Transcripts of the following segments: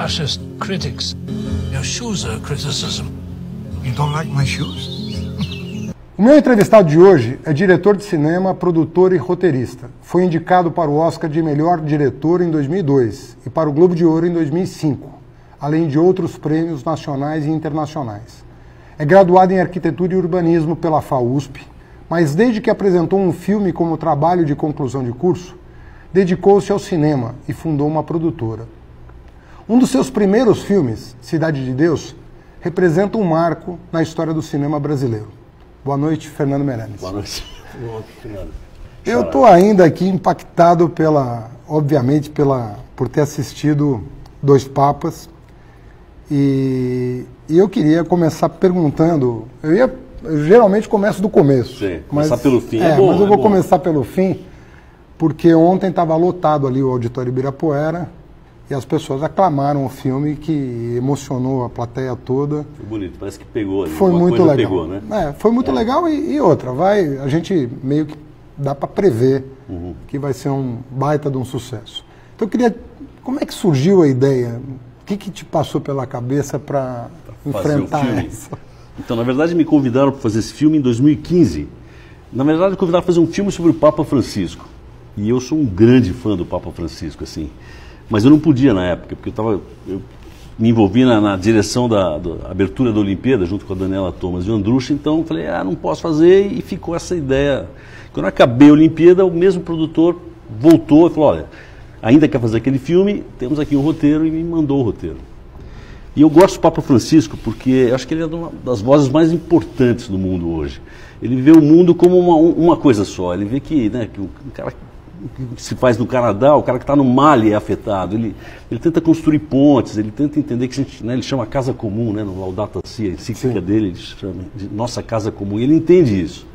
harshest critics. Your shoes are criticism. You don't like my shoes? O meu entrevistado de hoje é diretor de cinema, produtor e roteirista. Foi indicado para o Oscar de melhor diretor em 2002 e para o Globo de Ouro em 2005, além de outros prêmios nacionais e internacionais. É graduado em Arquitetura e Urbanismo pela FAUSP, mas desde que apresentou um filme como trabalho de conclusão de curso, dedicou-se ao cinema e fundou uma produtora. Um dos seus primeiros filmes, Cidade de Deus, representa um marco na história do cinema brasileiro. Boa noite, Fernando Meirelles. Boa noite. Eu estou ainda aqui impactado obviamente, por ter assistido Dois Papas. E eu queria começar perguntando. Eu geralmente começo do começo. Sim, começar pelo fim. É bom, mas eu vou bom. começar pelo fim, porque ontem estava lotado ali o Auditório Ibirapuera e as pessoas aclamaram o filme, que emocionou a plateia toda. Foi bonito, parece que pegou ali. Foi muito legal. Pegou, né? Foi muito legal e outra, a gente meio que dá para prever que vai ser um baita de um sucesso. Então eu queria, como é que surgiu a ideia? O que te passou pela cabeça para enfrentar essa? Então, na verdade, me convidaram para fazer esse filme em 2015. Na verdade, me convidaram para fazer um filme sobre o Papa Francisco. E eu sou um grande fã do Papa Francisco, assim. Mas eu não podia na época, porque eu me envolvi na direção da abertura da Olimpíada, junto com a Daniela Thomas e o Andrucha, então eu falei, não posso fazer, e ficou essa ideia. Quando eu acabei a Olimpíada, o mesmo produtor voltou e falou, olha, ainda quer fazer aquele filme, temos aqui um roteiro, e me mandou o roteiro. E eu gosto do Papa Francisco porque eu acho que ele é uma das vozes mais importantes do mundo hoje. Ele vê o mundo como uma coisa só. Ele vê que, que o cara que se faz no Canadá, o cara que está no Mali é afetado. Ele tenta construir pontes, ele tenta entender que ele chama casa comum, no Laudato Si, a encíclica dele, ele chama de nossa casa comum. E ele entende isso.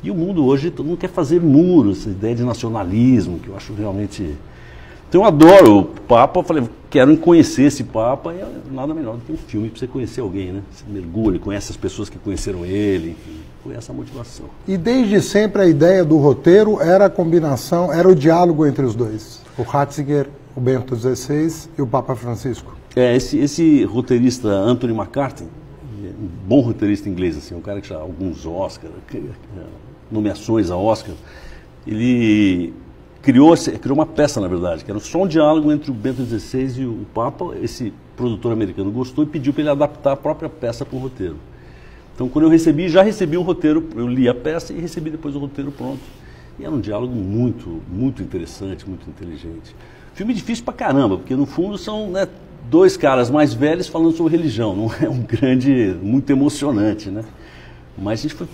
E o mundo hoje, todo mundo quer fazer muros, essa ideia de nacionalismo, que eu acho realmente... Então eu adoro o Papa, eu falei, quero conhecer esse Papa, e nada melhor do que um filme para você conhecer alguém, né? Você mergulha, conhece as pessoas que conheceram ele, enfim, foi essa a motivação. E desde sempre a ideia do roteiro era a combinação, era o diálogo entre os dois, o Ratzinger, o Bento XVI e o Papa Francisco. Esse roteirista Anthony McCarthy, um bom roteirista inglês, assim, um cara que já alguns Oscars, nomeações a Oscar, ele... criou uma peça, na verdade, que era só um diálogo entre o Bento XVI e o Papa. Esse produtor americano gostou e pediu para ele adaptar a própria peça para o roteiro. Então, quando eu já recebi um roteiro, eu li a peça e recebi depois o roteiro pronto. E era um diálogo muito, muito interessante, muito inteligente. Filme difícil pra caramba, porque no fundo são dois caras mais velhos falando sobre religião. Não é muito emocionante, né? Mas a gente foi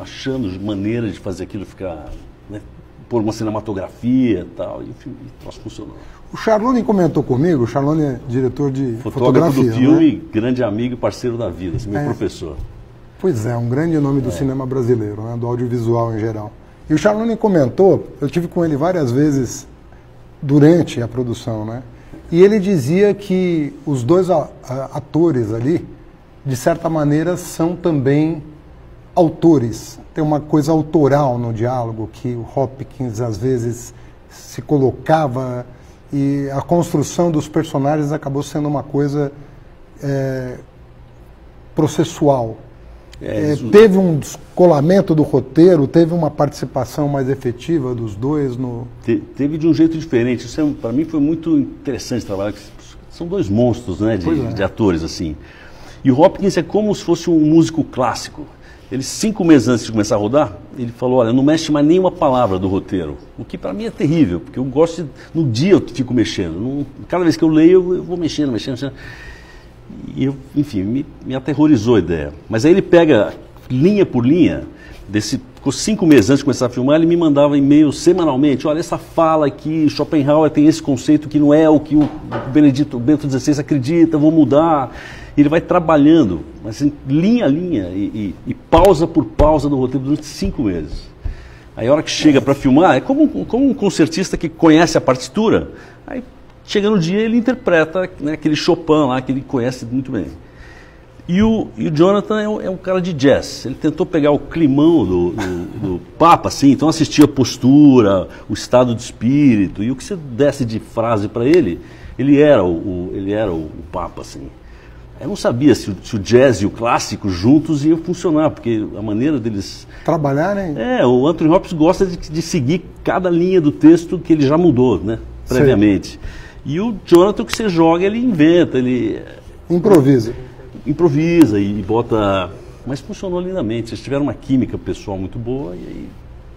achando maneiras de fazer aquilo ficar... por uma cinematografia e tal, e o filme funcionou. O Charlone comentou comigo, o Charlone é diretor de fotógrafo fotografia, do filme, grande amigo e parceiro da vida, meu professor. Pois é, um grande nome do cinema brasileiro, do audiovisual em geral. E o Charlone comentou, eu tive com ele várias vezes durante a produção, e ele dizia que os dois atores ali, de certa maneira, são também autores. Tem uma coisa autoral no diálogo, que o Hopkins às vezes se colocava, e a construção dos personagens acabou sendo uma coisa processual. Teve um descolamento do roteiro, teve uma participação mais efetiva dos dois no... Teve de um jeito diferente. Isso para mim foi muito interessante trabalhar. São dois monstros, de atores, assim. E o Hopkins é como se fosse um músico clássico. Ele, 5 meses antes de começar a rodar, ele falou, olha, não mexe mais nenhuma palavra do roteiro. O que para mim é terrível, porque eu gosto no dia eu fico mexendo. Cada vez que eu leio, eu vou mexendo. E, enfim, me aterrorizou a ideia. Mas aí ele pega, linha por linha, ficou 5 meses antes de começar a filmar, ele me mandava e-mails semanalmente, olha, essa fala aqui, Schopenhauer tem esse conceito que não é o que o Bento XVI acredita, vou mudar. E ele vai trabalhando, mas assim, linha a linha e pausa por pausa do roteiro durante 5 meses. Aí a hora que chega para filmar, é como um concertista que conhece a partitura, aí chega no dia ele interpreta aquele Chopin lá que ele conhece muito bem. E o Jonathan é um cara de jazz. Ele tentou pegar o climão do Papa, assim, então assistia a postura, o estado de espírito, e o que você desse de frase para ele, Ele era o Papa, assim. Eu não sabia se o jazz e o clássico juntos iam funcionar, porque a maneira deles... Trabalharem? O Anthony Hopkins gosta de seguir cada linha do texto que ele já mudou, né, previamente. E o Jonathan, que você joga, ele inventa, ele... Improvisa e bota... Mas funcionou lindamente. Eles tiveram uma química pessoal muito boa e aí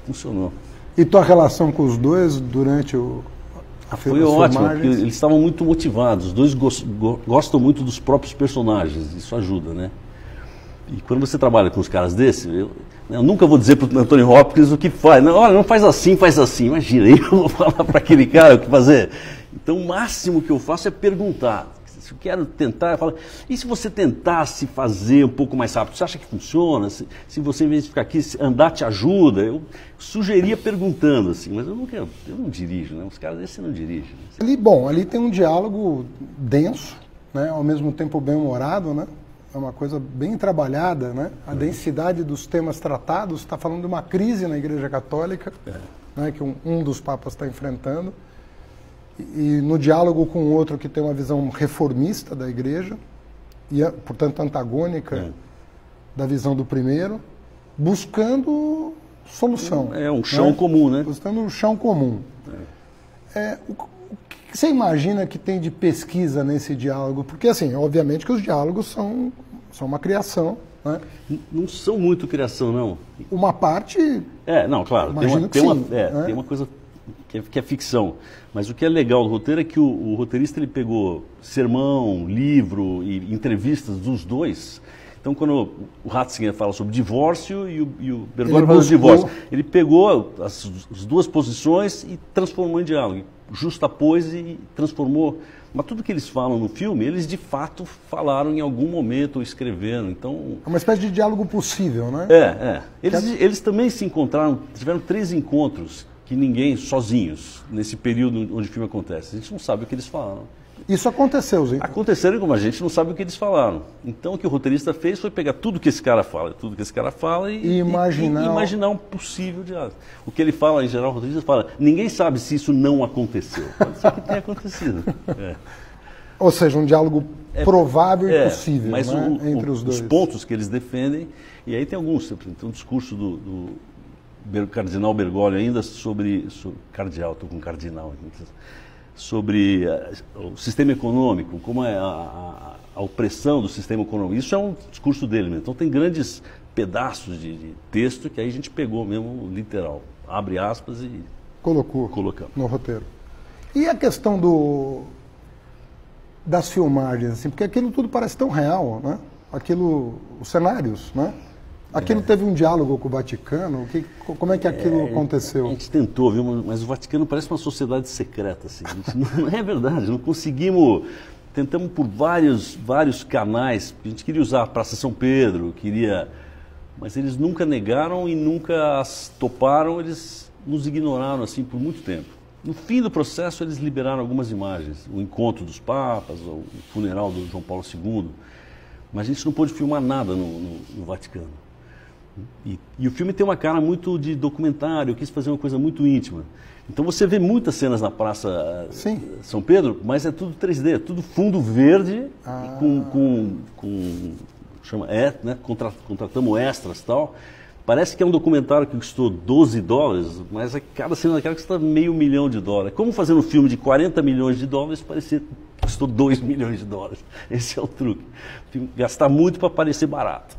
funcionou. E tua relação com os dois durante Foi ótimo, porque eles estavam muito motivados. Os dois gostam muito dos próprios personagens, isso ajuda, né? E quando você trabalha com os caras desses, eu nunca vou dizer para o Anthony Hopkins o que faz. Não, olha, não faz assim, faz assim. Imagina, eu vou falar para aquele cara o que fazer. Então, o máximo que eu faço é perguntar. Se eu quero tentar, eu falo, e se você tentasse fazer um pouco mais rápido? Você acha que funciona? Se você, em vez de ficar aqui, andar te ajuda? Eu sugeria perguntando, assim, mas eu não dirijo, né? Os caras desses não dirigem. Né? Ali tem um diálogo denso, né? Ao mesmo tempo bem-humorado, né? É uma coisa bem trabalhada, né? A densidade dos temas tratados está falando de uma crise na Igreja Católica, né? Que um dos papas está enfrentando. E no diálogo com o outro que tem uma visão reformista da igreja, e portanto antagônica da visão do primeiro, buscando solução. É um chão comum, né? Buscando um chão comum. O que você imagina que tem de pesquisa nesse diálogo? Porque, assim, obviamente que os diálogos são uma criação, né? Não são muito criação, não. Uma parte... não, claro. Tem uma coisa... Que é ficção. Mas o que é legal do roteiro é que o roteirista ele pegou sermão, livro e entrevistas dos dois. Então, quando o Ratzinger fala sobre divórcio e o Bergoglio fala sobre divórcio, ele pegou as duas posições e transformou em diálogo. Justapôs e transformou. Mas tudo que eles falam no filme, eles de fato falaram em algum momento ou escreveram. Então... É uma espécie de diálogo possível, né? Eles também se encontraram, tiveram 3 encontros que ninguém, sozinhos, nesse período onde o filme acontece. A gente não sabe o que eles falaram. Isso aconteceu, Zé? Aconteceram como a gente não sabe o que eles falaram. Então o que o roteirista fez foi pegar tudo que esse cara fala, e imaginar um possível diálogo. O que ele fala, em geral, o roteirista fala, ninguém sabe se isso não aconteceu. Pode ser que tenha acontecido. Ou seja, um diálogo provável e possível, mas né? Entre os dois. Os pontos que eles defendem, e aí tem alguns, tem um discurso do Cardinal Bergoglio ainda sobre cardeal, estou com cardinal aqui, sobre o sistema econômico, como é a opressão do sistema econômico. Isso é um discurso dele mesmo. Então tem grandes pedaços de texto que aí a gente pegou mesmo literal, abre aspas e colocamos no roteiro. E a questão das filmagens, assim, porque aquilo tudo parece tão real, né? Os cenários, né? Aquilo teve um diálogo com o Vaticano? Como é que aquilo aconteceu? A gente tentou, viu? Mas o Vaticano parece uma sociedade secreta. Assim. Não é verdade, não conseguimos. Tentamos por vários canais. A gente queria usar a Praça São Pedro, mas eles nunca negaram e nunca toparam, eles nos ignoraram assim por muito tempo. No fim do processo, eles liberaram algumas imagens. O encontro dos papas, o funeral do João Paulo II. Mas a gente não pôde filmar nada no Vaticano. E o filme tem uma cara muito de documentário, eu quis fazer uma coisa muito íntima. Então você vê muitas cenas na Praça São Pedro, mas é tudo 3D, é tudo fundo verde, né? Contratamos extras e tal. Parece que é um documentário que custou $12, mas cada cena daquela custa $500 mil. É como fazer um filme de $40 milhões, parecia que custou $2 milhões. Esse é o truque. Gastar muito para parecer barato.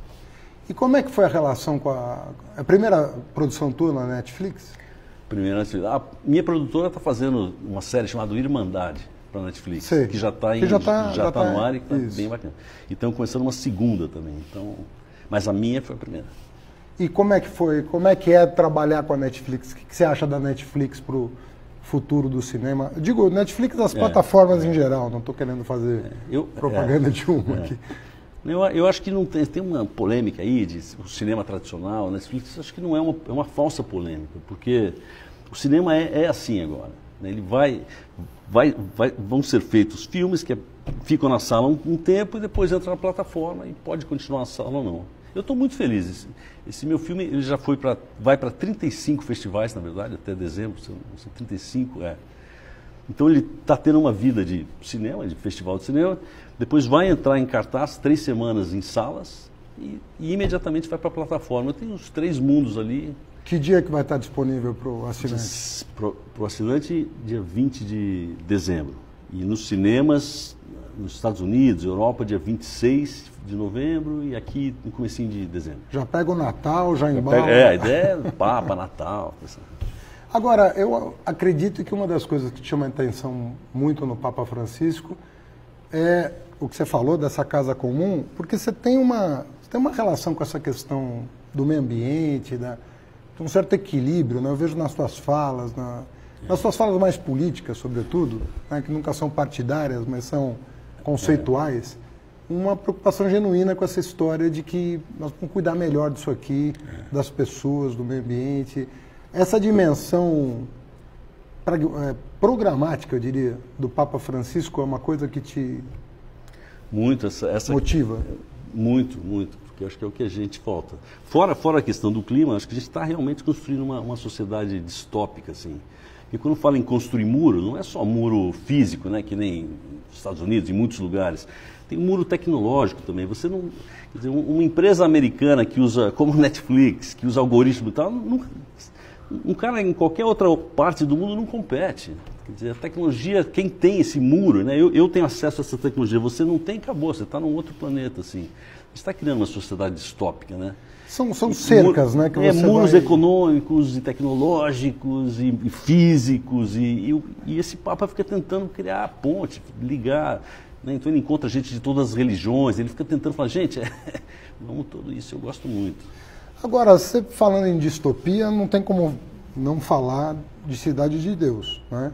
E como é que foi a relação com a primeira produção tua na Netflix? A minha produtora está fazendo uma série chamada Irmandade para a Netflix, que já está no ar e está bem bacana. E estão começando uma segunda também. Então, mas a minha foi a primeira. E como é que foi? Como é que é trabalhar com a Netflix? O que você acha da Netflix para o futuro do cinema? Eu digo Netflix das plataformas em geral, não estou querendo fazer propaganda de uma aqui. Eu acho que não tem uma polêmica aí de o cinema tradicional, Netflix, acho que não é uma falsa polêmica, porque o cinema é assim agora. Né? Ele vão ser feitos filmes que ficam na sala um tempo e depois entram na plataforma e pode continuar na sala ou não. Eu estou muito feliz. Esse meu filme ele já vai para 35 festivais, na verdade, até dezembro, 35, Então ele está tendo uma vida de cinema, de festival de cinema, depois vai entrar em cartaz 3 semanas em salas e imediatamente vai para a plataforma. Tem uns 3 mundos ali. Que dia que vai estar disponível para o assinante? Para o assinante, dia 20 de dezembro. E nos cinemas, nos Estados Unidos, Europa, dia 26 de novembro e aqui no comecinho de dezembro. Já pega o Natal, já embala. A ideia é Papa, Natal. Agora, eu acredito que uma das coisas que chama a atenção muito no Papa Francisco é o que você falou dessa casa comum, porque você tem uma relação com essa questão do meio ambiente, de um certo equilíbrio, né? Eu vejo nas suas falas, nas suas falas mais políticas, sobretudo, né? Que nunca são partidárias, mas são conceituais, uma preocupação genuína com essa história de que nós vamos cuidar melhor disso aqui, das pessoas, do meio ambiente. Essa dimensão programática, eu diria, do Papa Francisco é uma coisa que te essa motiva? Muito, porque eu acho que é o que a gente falta. Fora a questão do clima, acho que a gente está realmente construindo uma sociedade distópica, assim. E quando fala em construir muro, não é só muro físico, né, que nem nos Estados Unidos, em muitos lugares. Tem um muro tecnológico também. Você não, quer dizer, uma empresa americana que usa, como Netflix, que usa algoritmo e tal, um cara em qualquer outra parte do mundo não compete. Quer dizer, a tecnologia, quem tem esse muro, né? Eu tenho acesso a essa tecnologia, você não tem, acabou, você está num outro planeta, assim. A gente está criando uma sociedade distópica, né? São cercas, né? Que você muros vai... econômicos e tecnológicos e físicos e esse Papa fica tentando criar ponte, ligar, né? Então ele encontra gente de todas as religiões, ele fica tentando falar, gente, vamos tudo isso, eu gosto muito. Agora, você falando em distopia, não tem como não falar de Cidade de Deus, né?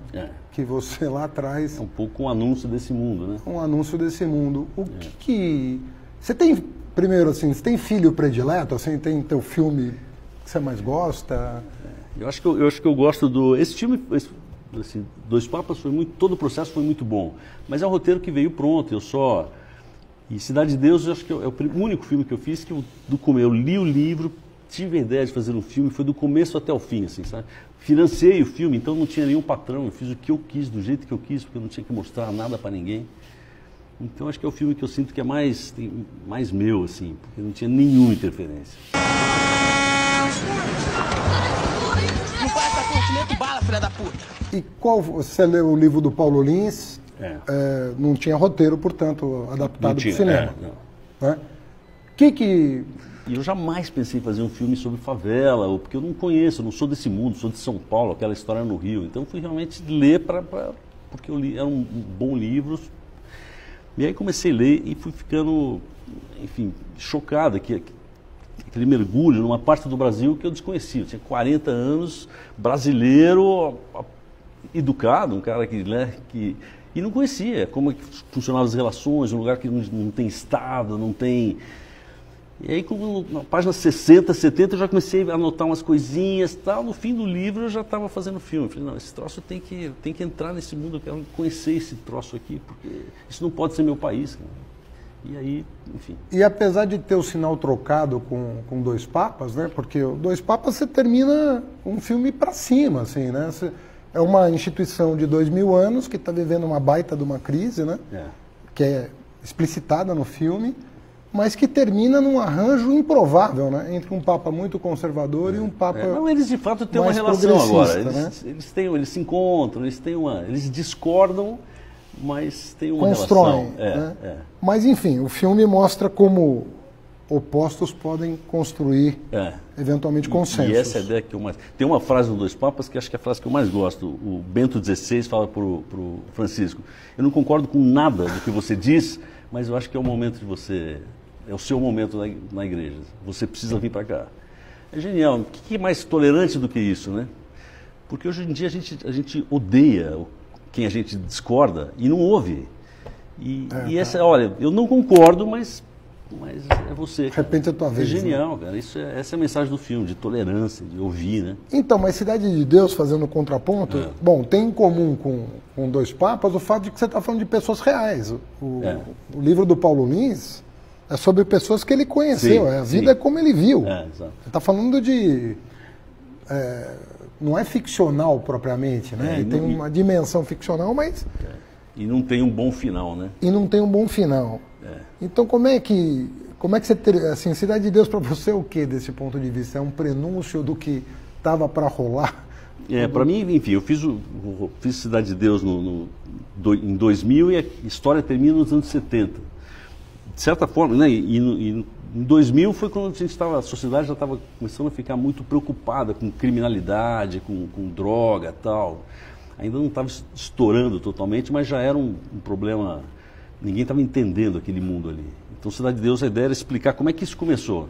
Que você lá traz... É um pouco um anúncio desse mundo, né? Um anúncio desse mundo. O que... Você tem, primeiro assim, você tem filho predileto? Assim, tem teu filme que você mais gosta? Eu acho que eu gosto do... Esse filme, assim, Dois Papas, todo o processo foi muito bom. Mas é um roteiro que veio pronto, E Cidade de Deus, eu acho que é o único filme que eu fiz que eu li o livro, tive a ideia de fazer um filme, foi do começo até o fim, assim, sabe? Financiei o filme, então não tinha nenhum patrão, eu fiz o que eu quis, do jeito que eu quis, porque eu não tinha que mostrar nada para ninguém. Então acho que é o filme que eu sinto que é mais meu, assim, porque não tinha nenhuma interferência. Não faz essa curtimento bala, filha da puta! E você leu o livro do Paulo Lins? Não tinha roteiro, portanto, adaptado para o cinema. Né? E eu jamais pensei em fazer um filme sobre favela, porque eu não conheço, eu não sou desse mundo, sou de São Paulo, aquela história no Rio. Então fui realmente ler porque eu li, era um bom livro. E aí comecei a ler e fui ficando, enfim, chocado aquele mergulho numa parte do Brasil que eu desconhecia. Eu tinha 40 anos, brasileiro, educado, um cara que e não conhecia como é que funcionavam as relações, um lugar que não tem Estado, não tem... E aí, na página 60, 70, eu já comecei a anotar umas coisinhas e tal. No fim do livro, eu já estava fazendo filme. Eu falei, não, esse troço tem que entrar nesse mundo, eu quero conhecer esse troço aqui, porque isso não pode ser meu país. Cara. E aí, enfim... E apesar de ter o sinal trocado com Dois Papas, né? Porque o Dois Papas, você termina um filme para cima, assim, né? É uma instituição de 2000 anos que está vivendo uma baita de uma crise, né? Que é explicitada no filme, mas que termina num arranjo improvável, né? Entre um Papa muito conservador e um Papa Não, eles de fato têm uma mais relação agora. né? Eles se encontram, eles discordam, mas tem uma constroem, relação. Né? Mas enfim, o filme mostra como opostos podem construir eventualmente consensos. E essa é a ideia que eu mais... Tem uma frase no Dois Papas que acho que é a frase que eu mais gosto. O Bento XVI fala para o Francisco: eu não concordo com nada do que você diz, mas eu acho que é o momento de você... É o seu momento na igreja. Você precisa vir para cá. É genial. O que é mais tolerante do que isso, né? Porque hoje em dia a gente odeia quem a gente discorda e não ouve. Olha, eu não concordo, mas é você. De repente é a tua vez. É genial, né? Cara. Essa é a mensagem do filme, de tolerância, de ouvir, né? Então, mas Cidade de Deus, fazendo o contraponto, bom, tem em comum com Dois Papas o fato de que você está falando de pessoas reais. O livro do Paulo Lins é sobre pessoas que ele conheceu, a vida é como ele viu. Exato. Ele está falando de não é ficcional propriamente, né? Tem uma dimensão ficcional, mas... E não tem um bom final, né? E não tem um bom final. Então, como é que você teria... Assim, Cidade de Deus para você é o que desse ponto de vista? É um prenúncio do que estava para rolar? Para mim, enfim, eu fiz Cidade de Deus em 2000 e a história termina nos anos 70. De certa forma, né? E em 2000 foi quando a sociedade já estava começando a ficar muito preocupada com criminalidade, com droga e tal. Ainda não estava estourando totalmente, mas já era um problema, ninguém estava entendendo aquele mundo ali. Então, Cidade de Deus, a ideia era explicar como é que isso começou.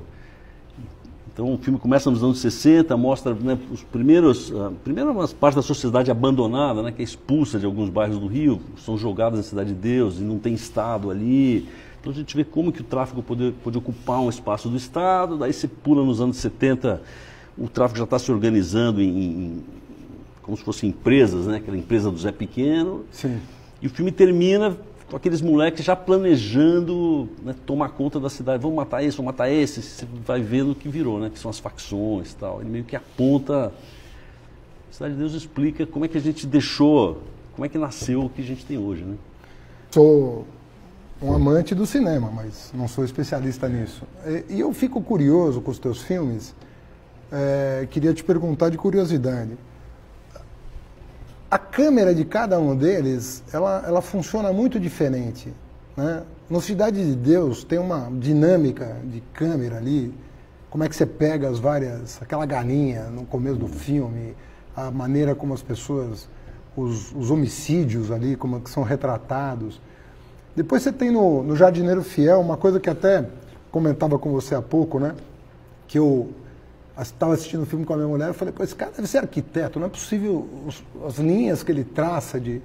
Então, o filme começa nos anos 60, mostra, né, as primeiras partes da sociedade abandonada, né, que é expulsa de alguns bairros do Rio, são jogadas na Cidade de Deus e não tem Estado ali. Então, a gente vê como que o tráfico pode ocupar um espaço do Estado. Daí você pula nos anos 70, o tráfico já está se organizando como se fossem empresas, né, aquela empresa do Zé Pequeno. Sim. E o filme termina com aqueles moleques já planejando, né, tomar conta da cidade. Vamos matar esse. Você vai vendo o que virou, né, que são as facções e tal. Ele meio que aponta... A Cidade de Deus explica como é que a gente deixou, como é que nasceu o que a gente tem hoje, né? Sou um amante do cinema, mas não sou especialista nisso. E eu fico curioso com os teus filmes, queria te perguntar de curiosidade. A câmera de cada um deles, ela funciona muito diferente, né? No Cidade de Deus tem uma dinâmica de câmera ali, como é que você pega aquela galinha no começo do filme, a maneira como as pessoas, os homicídios ali, como que são retratados. Depois você tem no Jardineiro Fiel, uma coisa que até comentava com você há pouco, né? Que eu estava assistindo o filme com a minha mulher e falei, pô, esse cara deve ser arquiteto, não é possível, as linhas que ele traça de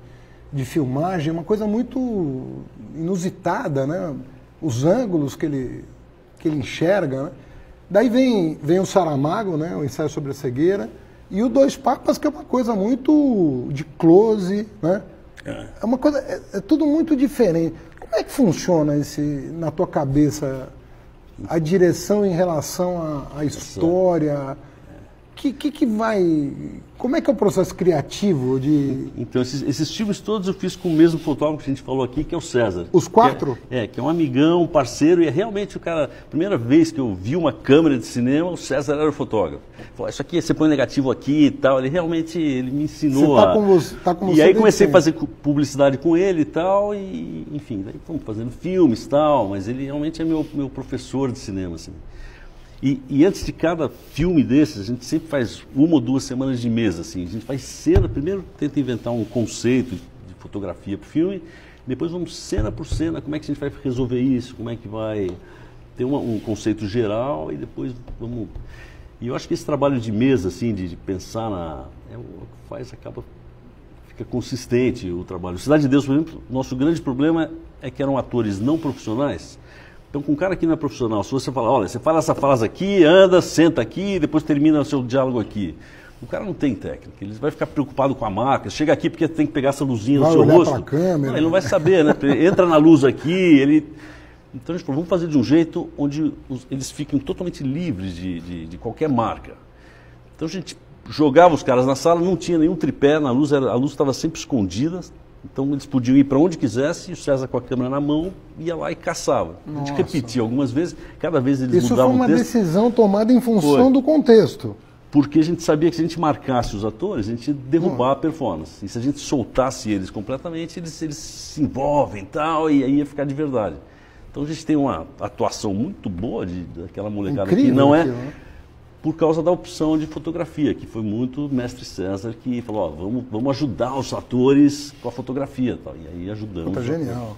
filmagem, é uma coisa muito inusitada, né? Os ângulos que ele enxerga, né? Daí vem o Saramago, né? O Ensaio sobre a Cegueira, e o Dois Papas, que é uma coisa muito de close, né? É uma coisa, é tudo muito diferente. Como é que funciona na tua cabeça a direção em relação à história? Que vai... Como é que é o processo criativo de... Então, esses filmes todos eu fiz com o mesmo fotógrafo que a gente falou aqui, que é o César. Os quatro? Que é um amigão, um parceiro, e é realmente o cara... A primeira vez que eu vi uma câmera de cinema, o César era o fotógrafo. Ele falou, isso aqui, você põe negativo aqui e tal. Ele realmente me ensinou tá com E aí comecei a fazer publicidade com ele e tal, e enfim, daí fomos fazendo filmes e tal, mas ele realmente é meu professor de cinema, assim. E antes de cada filme desses, a gente sempre faz 1 ou 2 semanas de mesa, assim. A gente faz cena, primeiro tenta inventar um conceito de fotografia para o filme, depois vamos cena por cena, como é que a gente vai resolver isso, como é que vai ter um conceito geral, e depois vamos... E eu acho que esse trabalho de mesa, assim, de pensar é o que fica consistente o trabalho. Cidade de Deus, por exemplo, nosso grande problema é que eram atores não profissionais. Então, com um cara que não é profissional, se você falar, olha, você fala essa frase aqui, anda, senta aqui, depois termina o seu diálogo aqui. O cara não tem técnica, ele vai ficar preocupado com a marca, chega aqui porque tem que pegar essa luzinha no seu rosto. Pra câmera. Não, ele não vai saber, né? Entra na luz aqui, Então, a gente falou, vamos fazer de um jeito onde eles fiquem totalmente livres de qualquer marca. Então, a gente jogava os caras na sala, não tinha nenhum tripé na luz, a luz estava sempre escondida. Então eles podiam ir para onde quisesse, e o César com a câmera na mão ia lá e caçava. A gente repetia algumas vezes, cada vez eles mudavam o texto. Isso foi uma decisão tomada em função do contexto. Porque a gente sabia que se a gente marcasse os atores, a gente ia derrubar a performance. E se a gente soltasse eles completamente, eles se envolvem e tal, e aí ia ficar de verdade. Então a gente tem uma atuação muito boa daquela molecada que não é... Por causa da opção de fotografia, que foi muito o mestre César que falou, ó, vamos ajudar os atores com a fotografia. Tal. E aí ajudamos. Puta, genial.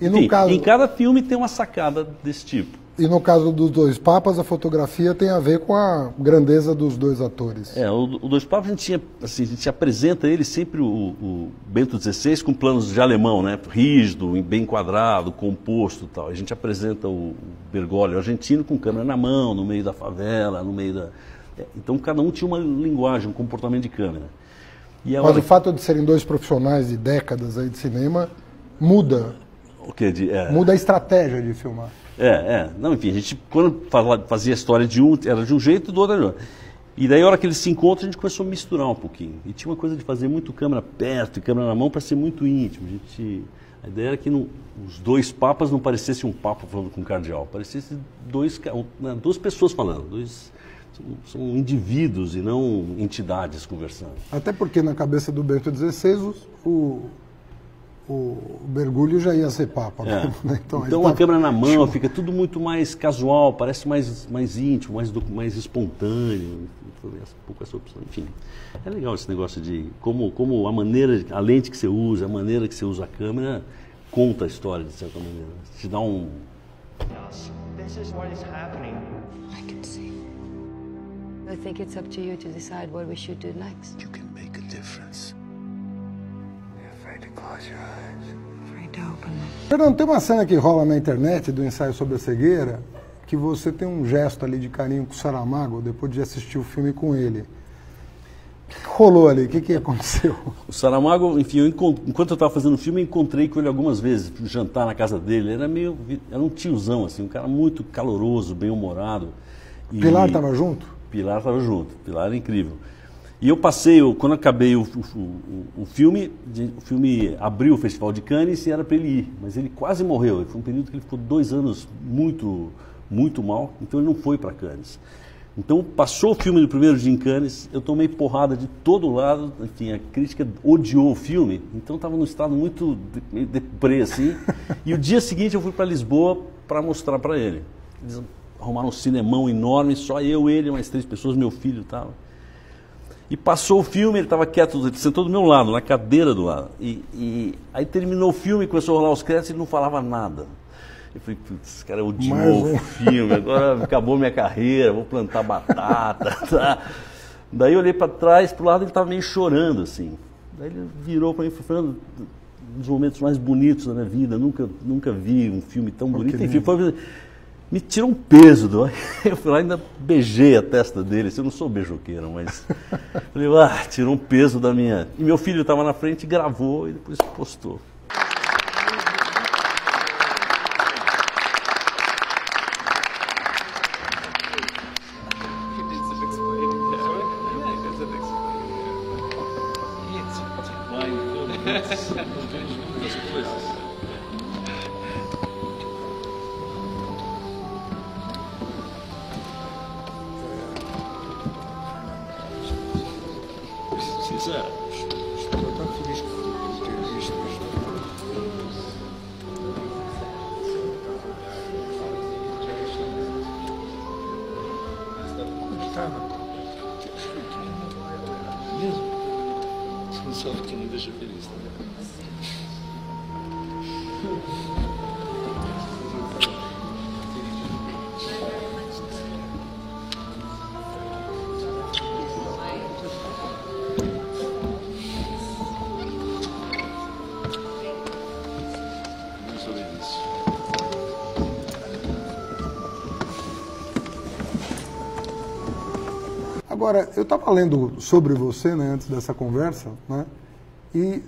E enfim, em cada filme tem uma sacada desse tipo. E no caso dos Dois Papas, a fotografia tem a ver com a grandeza dos dois atores. O Dois Papas, a gente apresenta ele sempre, o Bento XVI, com planos de alemão, né? Rígido, bem enquadrado, composto e tal. A gente apresenta o Bergoglio argentino com câmera na mão, no meio da favela, no meio da... Então cada um tinha uma linguagem, um comportamento de câmera. Mas o fato de serem dois profissionais de décadas aí de cinema muda. O quê? Muda a estratégia de filmar. Não, enfim, a gente quando fazia a história de um era de um jeito e do outro era de outro. E daí, a hora que eles se encontram, a gente começou a misturar um pouquinho. E tinha uma coisa de fazer muito câmera perto e câmera na mão para ser muito íntimo. A ideia era que os dois papas não parecessem um papa falando com um cardeal, parecessem duas pessoas falando, são indivíduos e não entidades conversando. Até porque na cabeça do Bento XVI o Bergoglio já ia ser papa. É. Né? Então a câmera na mão fica tudo muito mais casual, parece mais íntimo, mais espontâneo. Foi um pouco essa opção. Enfim, é legal esse negócio de como a lente que você usa, a maneira que você usa a câmera conta a história de certa maneira. Te dá um... This is what is happening. I can see. I think it's up to you to decide what we should do next. You can make a difference. You're afraid to close your eyes. Afraid to open them. Fernando, tem uma cena que rola na internet do ensaio sobre a cegueira que você tem um gesto ali de carinho com o Saramago depois de assistir o filme com ele. O que rolou ali? O que aconteceu? O Saramago, enfim, enquanto eu estava fazendo o filme, eu encontrei com ele algumas vezes, fui jantar na casa dele. Era um tiozão, assim, um cara muito caloroso, bem-humorado. Pilar estava junto? Pilar estava junto, Pilar era incrível. E eu passei, quando acabei o filme abriu o Festival de Cannes e era para ele ir, mas ele quase morreu. Foi um período que ele ficou 2 anos muito mal, então ele não foi para Cannes. Então passou o filme no primeiro dia em Cannes, eu tomei porrada de todo lado, enfim, a crítica odiou o filme, então estava num estado muito deprê, assim. E o dia seguinte eu fui para Lisboa para mostrar para ele. Eles arrumaram um cinemão enorme, só eu, ele, mais 3 pessoas, meu filho e tal. E passou o filme, ele estava quieto, ele sentou do meu lado, na cadeira do lado. E aí terminou o filme, começou a rolar os créditos e ele não falava nada. Eu falei, putz, esse cara odiou o filme, agora acabou minha carreira, vou plantar batata. Tá? Daí eu olhei para trás, pro lado, ele estava meio chorando, assim. Daí ele virou para mim e falou, Fernando, um dos momentos mais bonitos da minha vida, nunca vi um filme tão bonito. Enfim, me tirou um peso. Eu fui lá e ainda beijei a testa dele, assim, eu não sou beijoqueiro, mas... Falei, tirou um peso da minha... E meu filho estava na frente, gravou e depois postou. Só que me deixa feliz também. Agora, eu estava lendo sobre você, né, antes dessa conversa, né, e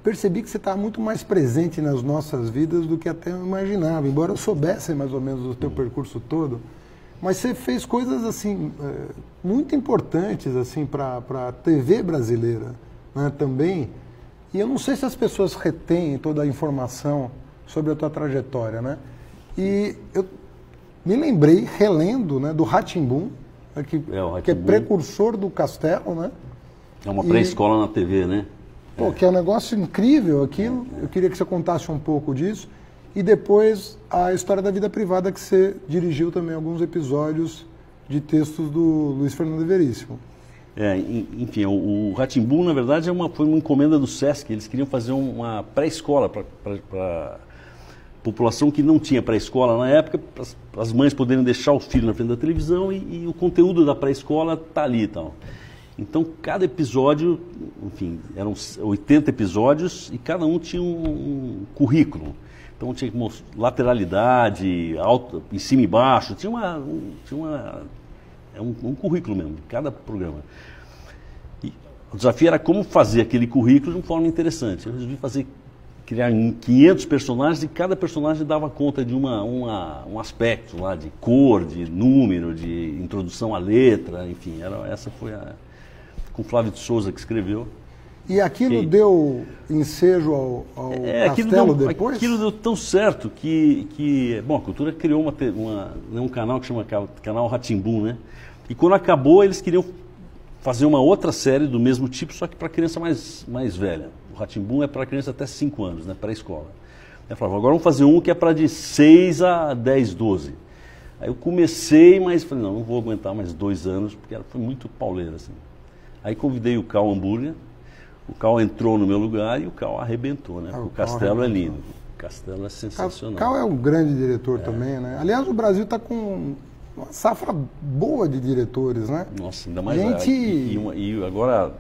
percebi que você está muito mais presente nas nossas vidas do que até eu imaginava, embora eu soubesse mais ou menos o teu percurso todo, mas você fez coisas assim muito importantes assim para a TV brasileira, né, também, e eu não sei se as pessoas retêm toda a informação sobre a tua trajetória, né, e eu me lembrei, relendo, né, do Rá-Tim-Bum, que é precursor do Castelo, né? É uma pré-escola na TV, né? Pô, que é um negócio incrível aquilo. Eu queria que você contasse um pouco disso. E depois a história da vida privada, que você dirigiu também alguns episódios de textos do Luiz Fernando Veríssimo. Enfim, o Rá-Tim-Bum, na verdade, foi uma encomenda do Sesc. Eles queriam fazer uma pré-escola para população que não tinha pré-escola na época, para as mães poderem deixar o filho na frente da televisão e o conteúdo da pré-escola está ali e tal. Então, cada episódio, enfim, eram 80 episódios e cada um tinha um currículo. Então, tinha lateralidade, alto, em cima e baixo, tinha um currículo mesmo, de cada programa. E o desafio era como fazer aquele currículo de uma forma interessante. Eu resolvi fazer criar 500 personagens e cada personagem dava conta de um aspecto lá, de cor, de número, de introdução à letra, enfim, essa foi com Flávio de Souza que escreveu. E aquilo deu ensejo ao Castelo depois? Aquilo deu tão certo que bom, a Cultura criou um canal que chama Canal Rá-Tim-Bum, né? E quando acabou, eles queriam fazer uma outra série do mesmo tipo, só que para criança mais velha. O Rá-Tim-Bum é para criança até 5 anos, né? Pré-escola. Eu falava, agora vamos fazer um que é para de 6 a 10, 12. Aí eu comecei, mas falei, não vou aguentar mais 2 anos, porque foi muito pauleira, assim. Aí convidei o Cal Hambúrguer, o Cal entrou no meu lugar e o Cal arrebentou, né? O Castelo é lindo, o Castelo é sensacional. O Cal é um grande diretor também, né? Aliás, o Brasil está com uma safra boa de diretores, né? Nossa, ainda mais... E agora,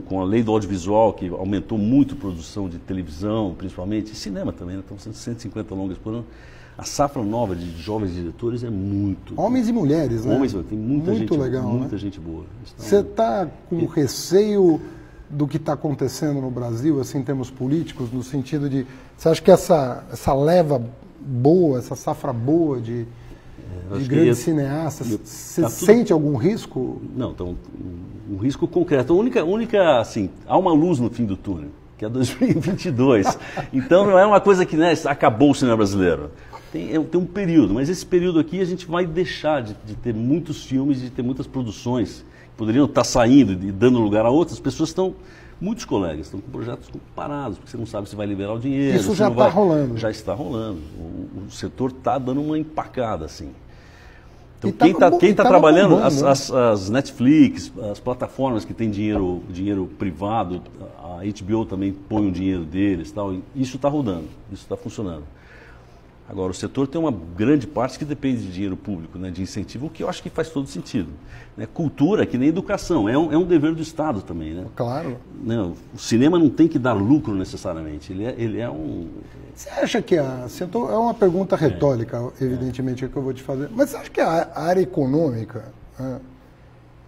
com a lei do audiovisual, que aumentou muito a produção de televisão, principalmente, e cinema também, né? Estão sendo 150 longas por ano. A safra nova de jovens diretores é muito... Homens e mulheres, né? Homens, tem muita gente, legal, muita né? gente boa. Você está com receio do que está acontecendo no Brasil, assim, em termos políticos, no sentido de... Você acha que essa leva boa, essa safra boa de grandes cineastas, você sente algum risco? Não, então, um risco concreto. A única, assim, há uma luz no fim do túnel, que é 2022. Então não é uma coisa que, né, acabou o cinema brasileiro. Tem um período, mas esse período aqui a gente vai deixar de ter muitos filmes, de ter muitas produções que poderiam estar saindo e dando lugar a outras. Pessoas estão, muitos colegas estão com projetos parados, porque você não sabe se vai liberar o dinheiro. Isso já está rolando. Já está rolando. O setor está dando uma empacada, assim. Então, quem está trabalhando, as Netflix, as plataformas que têm dinheiro privado, a HBO também põe o dinheiro deles, tal, isso está rodando, isso está funcionando. Agora, o setor tem uma grande parte que depende de dinheiro público, né, de incentivo, o que eu acho que faz todo sentido. Né? Cultura, que nem educação, é um dever do Estado também. Né? Claro. Não, o cinema não tem que dar lucro necessariamente, ele é um... Você acha que é uma pergunta retórica, evidentemente, que eu vou te fazer, mas você acha que a área econômica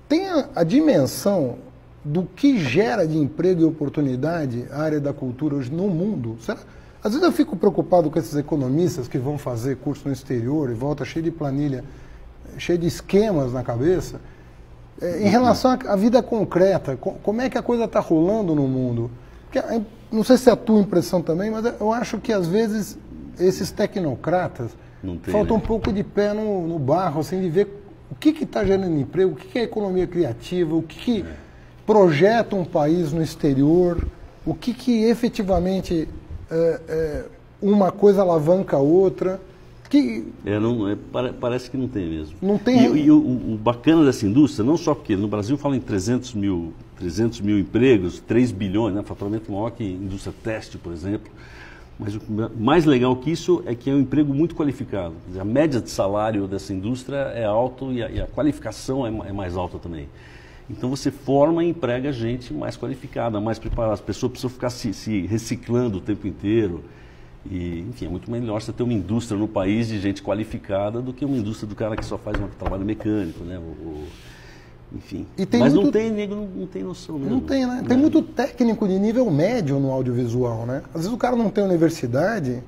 tem a dimensão do que gera de emprego e oportunidade a área da cultura hoje no mundo? Será? Às vezes eu fico preocupado com esses economistas que vão fazer curso no exterior e volta cheio de planilha, cheio de esquemas na cabeça, em relação à vida concreta, como é que a coisa está rolando no mundo. Porque, não sei se é a tua impressão também, mas eu acho que às vezes esses tecnocratas faltam um pouco de pé no barro, assim, de ver o que está gerando emprego, o que é economia criativa, o que projeta um país no exterior, o que efetivamente... uma coisa alavanca a outra. Parece que não tem mesmo. Não tem. E o bacana dessa indústria, não só porque no Brasil fala em 300 mil empregos, 3 bilhões, né, faturamento maior que indústria têxtil, por exemplo. Mas o mais legal que isso é que é um emprego muito qualificado. A média de salário dessa indústria é alta e a qualificação é mais alta também. Então você forma e emprega gente mais qualificada, mais preparada. As pessoas precisam ficar se reciclando o tempo inteiro. E, enfim, é muito melhor você ter uma indústria no país de gente qualificada do que uma indústria do cara que só faz um trabalho mecânico, né? Enfim. Mas não tem noção mesmo. Não tem, né? Tem muito técnico de nível médio no audiovisual, né? Às vezes o cara não tem universidade,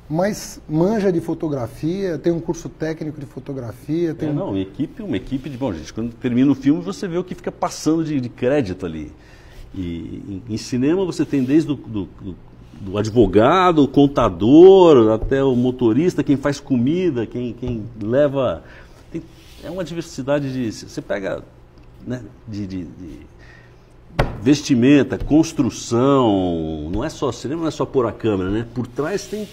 mas manja de fotografia, tem um curso técnico de fotografia. Uma equipe de... Bom, gente, quando termina o filme, você vê o que fica passando de crédito ali. E em cinema você tem desde do advogado, o contador, até o motorista, quem faz comida, quem leva... É uma diversidade de... Você pega, né, de vestimenta, construção, não é só cinema, não é só pôr a câmera, né? Por trás tem...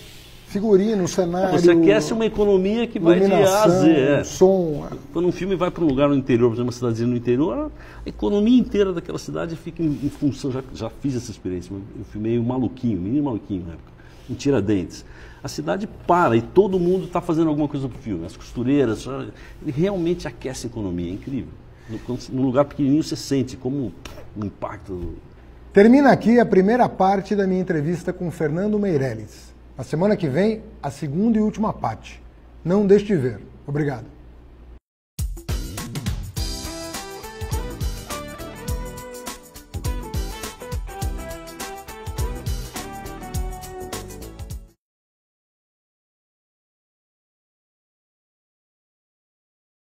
Figurino, cenário... Você aquece uma economia que vai de A a Z. Som... Quando um filme vai para um lugar no interior, por exemplo, uma cidadezinha no interior, a economia inteira daquela cidade fica em função... Já fiz essa experiência, eu filmei o Maluquinho, Menino Maluquinho na época, em Tiradentes. A cidade para e todo mundo está fazendo alguma coisa para o filme. As costureiras, ele realmente aquece a economia, é incrível. Num lugar pequenininho você sente como um impacto... Termina aqui a primeira parte da minha entrevista com Fernando Meirelles. Na semana que vem, a segunda e última parte. Não deixe de ver. Obrigado.